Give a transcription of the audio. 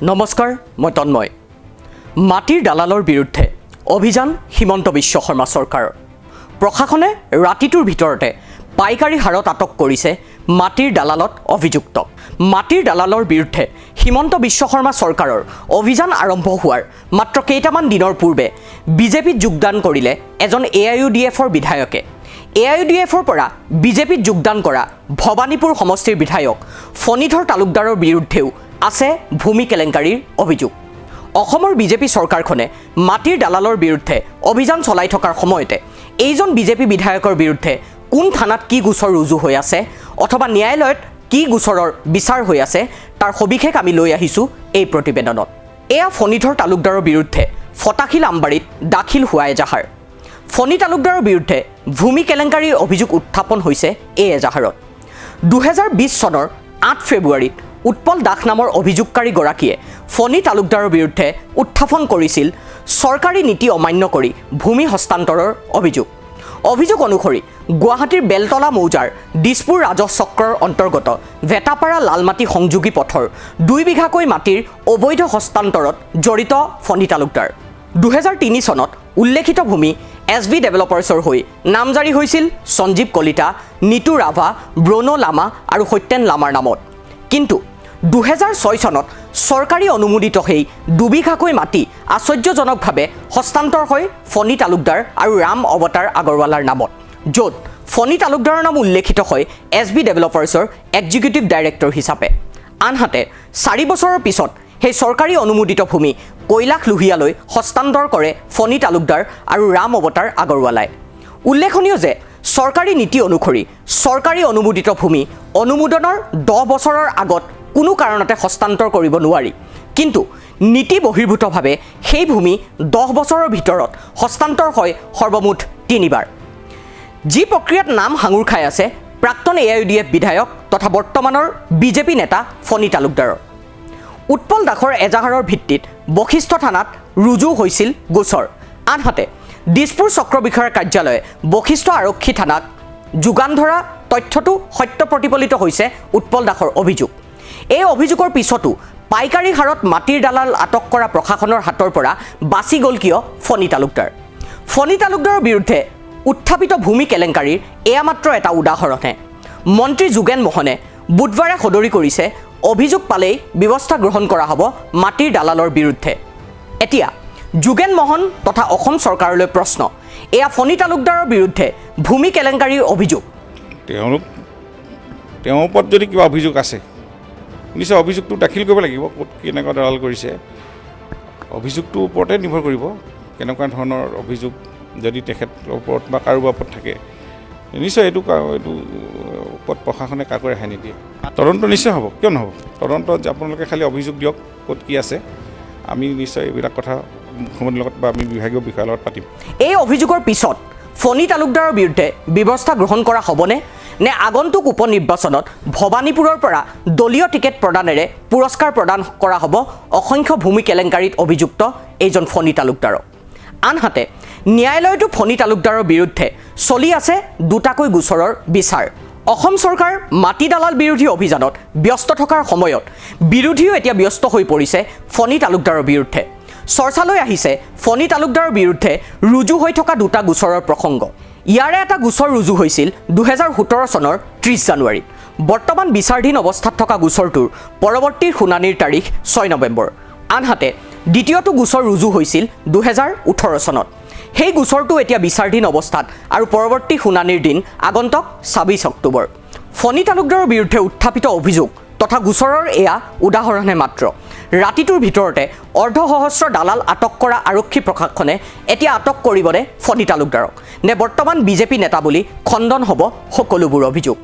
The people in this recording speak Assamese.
নমস্কাৰ, মই তন্ময়। মাটিৰ দালালৰ বিৰুদ্ধে অভিযান হিমন্ত বিশ্ব শৰ্মা চৰকাৰৰ। প্ৰশাসনে ৰাতিটোৰ ভিতৰতে পাইকাৰী হাৰত আটক কৰিছে মাটিৰ দালালত অভিযুক্ত। মাটিৰ দালালৰ বিৰুদ্ধে হিমন্ত বিশ্ব শৰ্মা চৰকাৰৰ অভিযান আৰম্ভ হোৱাৰ মাত্ৰ কেইটামান দিনৰ পূৰ্বে বিজেপিত যোগদান কৰিলে এজন AIUDFৰ বিধায়কে। AIUDFৰ পৰা বিজেপিত যোগদান কৰা ভৱানীপুৰ সমষ্টিৰ বিধায়ক ফণীধৰ তালুকদাৰৰ বিৰুদ্ধেও আছে ভূমি কেলেংকাৰীৰ অভিযোগ। অসমৰ বিজেপি চৰকাৰখনে মাটিৰ দালালৰ বিৰুদ্ধে অভিযান চলাই থকাৰ সময়তে এইজন বিজেপি বিধায়কৰ বিৰুদ্ধে কোন থানাত কি গোচৰ ৰুজু হৈ আছে অথবা ন্যায়ালয়ত কি গোচৰৰ বিচাৰ হৈ আছে তাৰ সবিশেষ আমি লৈ আহিছোঁ এই প্ৰতিবেদনত। এয়া ফণীধৰ তালুকদাৰৰ বিৰুদ্ধে ফটাশিল আমবাৰীত দাখিল হোৱা এজাহাৰ। ফণী তালুকদাৰৰ বিৰুদ্ধে ভূমি কেলেংকাৰীৰ অভিযোগ উত্থাপন হৈছে এই এজাহাৰত। 2020 চনৰ 8 ফেব্ৰুৱাৰীত উৎপল দাস নামৰ অভিযোগকাৰীগৰাকীয়ে ফণী তালুকদাৰৰ বিৰুদ্ধে উত্থাপন কৰিছিল চৰকাৰী নীতি অমান্য কৰি ভূমি হস্তান্তৰৰ অভিযোগ। অভিযোগ অনুসৰি গুৱাহাটীৰ বেলতলা মৌজাৰ দিছপুৰ ৰাজহ চক্ৰৰ অন্তৰ্গত ভেটাপাৰা লালমাটি সংযোগী পথৰ 2 বিঘাকৈ মাটিৰ অবৈধ হস্তান্তৰত জড়িত ফণী তালুকদাৰ। 2003 চনত উল্লেখিত ভূমি SB ডেভেলপাৰ্ছৰ হৈ নামজাৰি হৈছিল সঞ্জীৱ কলিতা, নিতু ৰাভা, ব্ৰনো লামা আৰু সত্যেন লামাৰ নামত। কিন্তু 2006 চনত চৰকাৰী অনুমোদিত সেই 2 বিঘাকৈ মাটি আশ্চৰ্যজনকভাৱে হস্তান্তৰ হয় ফণী তালুকদাৰ আৰু ৰাম অৱতাৰ আগৰৱালাৰ নামত, য'ত ফণী তালুকদাৰৰ নাম উল্লেখিত হয় SB ডেভেলপাৰ্ছৰ এক্সিকিউটিভ ডাইৰেক্টৰ হিচাপে। আনহাতে 4 বছৰৰ পিছত সেই চৰকাৰী অনুমোদিত ভূমি কৈলাশ লোহিয়ালৈ হস্তান্তৰ কৰে ফণী তালুকদাৰ আৰু ৰাম অৱতাৰ আগৰৱালাই। উল্লেখনীয় যে চৰকাৰী নীতি অনুসৰি চৰকাৰী অনুমোদিত ভূমি অনুমোদনৰ 10 বছৰৰ আগত কোনো কাৰণতে হস্তান্তৰ কৰিব নোৱাৰি, কিন্তু নীতি বহিৰ্ভূতভাৱে সেই ভূমি 10 বছৰৰ ভিতৰত হস্তান্তৰ হয় সৰ্বমুঠ 3 বাৰ। যি প্ৰক্ৰিয়াত নাম সাঙুৰ খাই আছে প্ৰাক্তন AIUDF বিধায়ক তথা বৰ্তমানৰ বিজেপি নেতা ফণী তালুকদাৰৰ। উৎপল দাসৰ এজাহাৰৰ ভিত্তিত বশিষ্ঠ থানাত ৰুজু হৈছিল গোচৰ। আনহাতে দিছপুৰ চক্ৰ বিষয়াৰ কাৰ্যালয়ে বশিষ্ঠ আৰক্ষী থানাক যোগান ধৰা তথ্যটো সত্য প্ৰতিফলিত হৈছে উৎপল দাসৰ অভিযোগ। এই অভিযোগৰ পিছতো পাইকাৰী হাৰত মাটিৰ দালাল আটক কৰা প্ৰশাসনৰ হাতৰ পৰা বাচি গ'ল কিয় ফণী তালুকদাৰ। ফণী তালুকদাৰৰ বিৰুদ্ধে উত্থাপিত ভূমি কেলেংকাৰীৰ এয়া মাত্ৰ এটা উদাহৰণহে। মন্ত্ৰী যোগেন মোহনে বুধবাৰে সদৰি কৰিছে অভিযোগ পালেই ব্যৱস্থা গ্ৰহণ কৰা হ'ব মাটিৰ দালালৰ বিৰুদ্ধে। এতিয়া যোগেন মোহন তথা অসম চৰকাৰলৈ প্ৰশ্ন, এয়া ফণী তালুকদাৰৰ বিৰুদ্ধে ভূমি কেলেংকাৰীৰ অভিযোগ। তেওঁৰ ওপৰত যদি কিবা অভিযোগ আছে নিশ্চয় অভিযোগটো দাখিল কৰিব লাগিব। ক'ত কেনেকুৱা দালাল কৰিছে অভিযোগটোৰ ওপৰতে নিৰ্ভৰ কৰিব। কেনেকুৱা ধৰণৰ অভিযোগ যদি তেখেতৰ ওপৰত বা কাৰোবাৰ ওপৰত থাকে নিশ্চয় এইটো ওপৰত প্ৰশাসনে কাকো ৰেহাই নিদিয়ে। তদন্ত নিশ্চয় হ'ব, কিয় নহ'ব। তদন্ত আপোনালোকে খালি অভিযোগ দিয়ক ক'ত কি আছে, আমি নিশ্চয় এইবিলাক কথা মুখ্যমন্ত্ৰীৰ লগত বা আমি বিভাগীয় বিষয়াৰ লগত পাতিম। এই অভিযোগৰ পিছত ফণী তালুকদাৰৰ বিৰুদ্ধে ব্যৱস্থা গ্ৰহণ কৰা হ'বনে নে আগন্তুক উপ নিৰ্বাচনত ভৱানীপুৰৰ পৰা দলীয় টিকেট প্ৰদানেৰে পুৰস্কাৰ প্ৰদান কৰা হ'ব অসংখ্য ভূমি কেলেংকাৰীত অভিযুক্ত এইজন ফণী তালুকদাৰক। আনহাতে ন্যায়ালয়তো ফণী তালুকদাৰৰ বিৰুদ্ধে চলি আছে দুটাকৈ গোচৰৰ বিচাৰ। অসম চৰকাৰ মাটি দালাল বিৰোধী অভিযানত ব্যস্ত থকাৰ সময়ত বিৰোধীও এতিয়া ব্যস্ত হৈ পৰিছে ফণী তালুকদাৰৰ বিৰুদ্ধে। চৰ্চালৈ আহিছে ফণী তালুকদাৰৰ বিৰুদ্ধে ৰুজু হৈ থকা দুটা গোচৰৰ প্ৰসংগ। ইয়াৰে এটা গোচৰ ৰুজু হৈছিল 2017 চনৰ 30 জানুৱাৰীত। বৰ্তমান বিচাৰাধীন অৱস্থাত থকা গোচৰটোৰ পৰৱৰ্তী শুনানিৰ তাৰিখ 6 নৱেম্বৰ। আনহাতে দ্বিতীয়টো গোচৰ ৰুজু হৈছিল 2018 চনত। সেই গোচৰটো এতিয়া বিচাৰাধীন অৱস্থাত আৰু পৰৱৰ্তী শুনানিৰ দিন আগন্তুক 26 অক্টোবৰ। ফণী তালুকদাৰৰ বিৰুদ্ধে উত্থাপিত অভিযোগ তথা গোচৰৰ এয়া উদাহৰণহে মাত্ৰ। ৰাতিটোৰ ভিতৰতে অৰ্ধসহস্ৰ দালাল আটক কৰা আৰক্ষী প্ৰশাসনে এতিয়া আটক কৰিবনে ফণী তালুকদাৰক, নে বৰ্তমান বিজেপি নেতা বুলি খণ্ডন হ'ব সকলোবোৰ অভিযোগ।